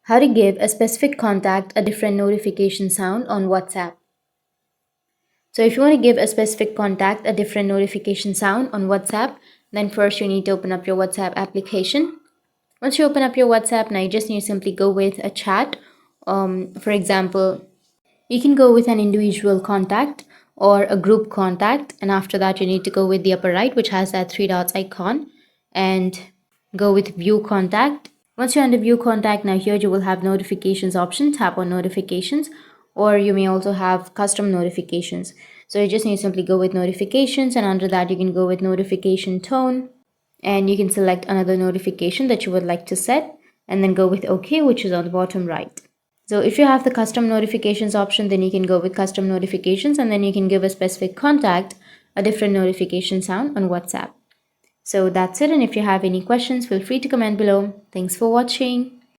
How to give a specific contact a different notification sound on WhatsApp. So if you want to give a specific contact a different notification sound on WhatsApp, then first you need to open up your WhatsApp application. Once you open up your WhatsApp, now you just need to simply go with a chat. For example, you can go with an individual contact or a group contact, and after that you need to go with the upper right, which has that three dots icon, and go with view contact. Once you're under view contact, now here you will have notifications option. Tap on notifications, or you may also have custom notifications. So you just need to simply go with notifications, and under that you can go with notification tone, and you can select another notification that you would like to set, and then go with OK, which is on the bottom right. So if you have the custom notifications option, then you can go with custom notifications, and then you can give a specific contact a different notification sound on WhatsApp. So that's it, and if you have any questions, feel free to comment below. Thanks for watching.